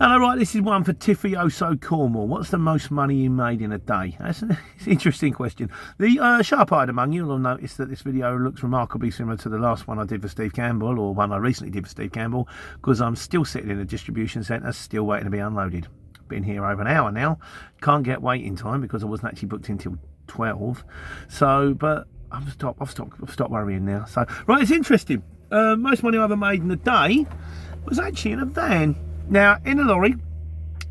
Hello, right, this is one for Tifioso Cornwall. What's the most money you made in a day? That's an interesting question. The sharp-eyed among you will notice that this video looks remarkably similar to the last one I did for Steve Campbell, or one I recently did for Steve Campbell, because I'm still sitting in a distribution centre, still waiting to be unloaded. Been here over an hour now. Can't get waiting time because I wasn't actually booked until 12. So, but I've stopped worrying now. So, right, it's interesting. Most money I ever made in a day was actually in a van. Now, in a lorry,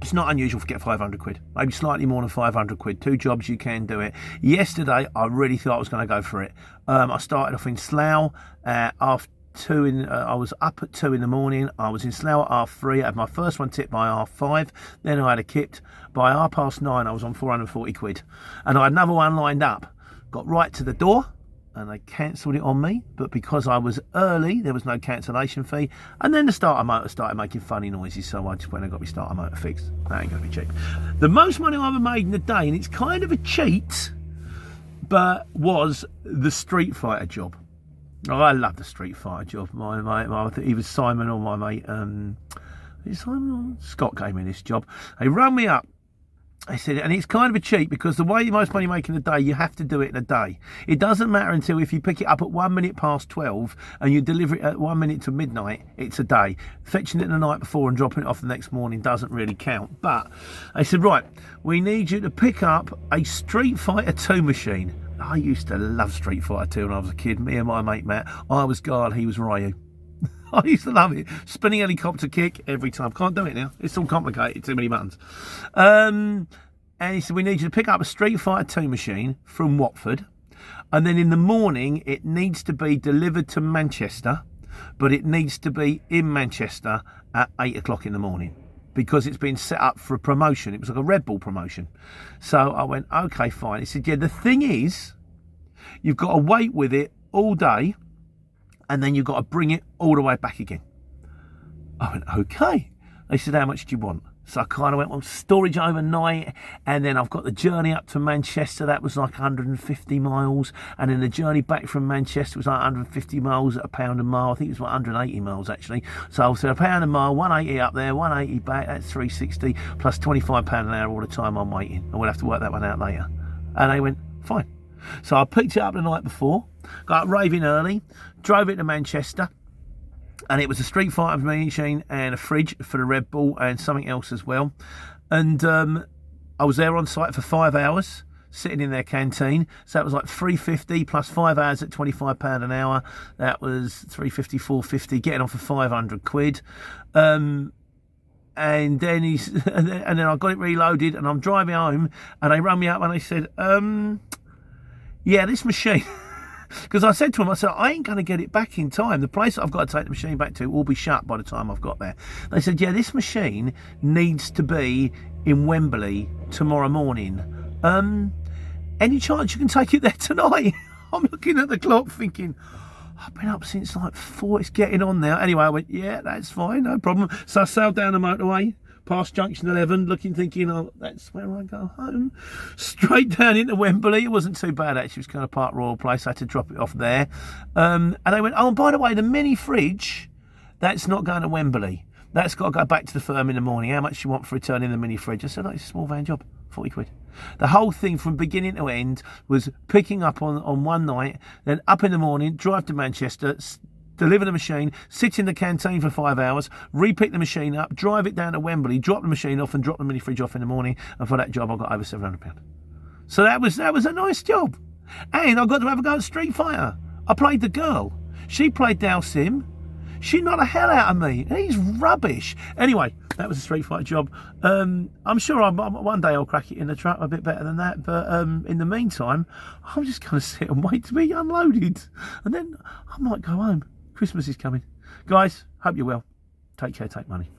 it's not unusual to get 500 quid, maybe slightly more than 500 quid. Two jobs, you can do it. Yesterday, I really thought I was going to go for it. I started off in Slough after 2 I was up at 2 in the morning. I was in Slough at 3:30. I had my first one tipped by 5:30. Then I had a kipped. By 9:30, I was on 440 quid. And I had another one lined up. Got right to the door, and they cancelled it on me, but because I was early, there was no cancellation fee. And then the starter motor started making funny noises, so I just went and got my starter motor fixed. That ain't gonna be cheap. The most money I ever made in a day, and it's kind of a cheat, but was the Street Fighter job. Oh, I love the Street Fighter job. My mate, I think he was Simon, or my mate, Simon or Scott came in this job. They rang me up. I said, and it's kind of a cheat because the way the most money you make in a day, you have to do it in a day. It doesn't matter until if you pick it up at 1 minute past 12 and you deliver it at 1 minute to midnight, it's a day. Fetching it the night before and dropping it off the next morning doesn't really count. But I said, right, we need you to pick up a Street Fighter 2 machine. I used to love Street Fighter 2 when I was a kid. Me and my mate Matt, I was Guard, he was Ryu. I used to love it. Spinning helicopter kick every time. Can't do it now. It's all complicated. Too many buttons. And he said, we need you to pick up a Street Fighter 2 machine from Watford. And then in the morning, it needs to be delivered to Manchester. But it needs to be in Manchester at 8 o'clock in the morning. Because it's been set up for a promotion. It was like a Red Bull promotion. So I went, okay, fine. He said, yeah, the thing is, you've got to wait with it all day. And then you've got to bring it all the way back again. I went, okay. They said, how much do you want? So I kind of went, well, storage overnight. And then I've got the journey up to Manchester. That was like 150 miles. And then the journey back from Manchester was like 150 miles at £1 a mile. I think it was like 180 miles, actually. So I said, £1 a mile, 180 up there, 180 back. That's 360 plus £25 an hour all the time I'm waiting. And we'll have to work that one out later. And they went, fine. So I picked it up the night before, got up raving early, drove it to Manchester, and it was a Street Fighter machine and a fridge for the Red Bull and something else as well. And I was there on site for 5 hours, sitting in their canteen. So that was like 350 plus 5 hours at £25 an hour. That was 350, 450, getting on for 500 quid. And then I got it reloaded, and I'm driving home, and they rang me up and they said, yeah, this machine, because I said to him, I said, I ain't going to get it back in time. The place that I've got to take the machine back to will be shut by the time I've got there. They said, yeah, this machine needs to be in Wembley tomorrow morning. Any chance you can take it there tonight? I'm looking at the clock thinking, I've been up since like 4, it's getting on now. Anyway, I went, yeah, that's fine, no problem. So I sailed down the motorway, past junction 11, thinking, oh, that's where I go home. Straight down into Wembley. It wasn't too bad, actually. It was kind of Park Royal Place. I had to drop it off there. And they went, oh, and by the way, the mini fridge, that's not going to Wembley. That's got to go back to the firm in the morning. How much do you want for returning the mini fridge? I said, oh, it's a small van job, 40 quid. The whole thing from beginning to end was picking up on one night, then up in the morning, drive to Manchester, deliver the machine, sit in the canteen for 5 hours, repick the machine up, drive it down to Wembley, drop the machine off and drop the mini fridge off in the morning. And for that job, I got over £700. So that was a nice job. And I got to have a go at Street Fighter. I played the girl. She played Dalsim. She knocked the hell out of me. He's rubbish. Anyway, that was a Street Fighter job. I'm sure one day I'll crack it in the truck a bit better than that. But in the meantime, I'm just going to sit and wait to be unloaded. And then I might go home. Christmas is coming. Guys, hope you're well. Take care, take money.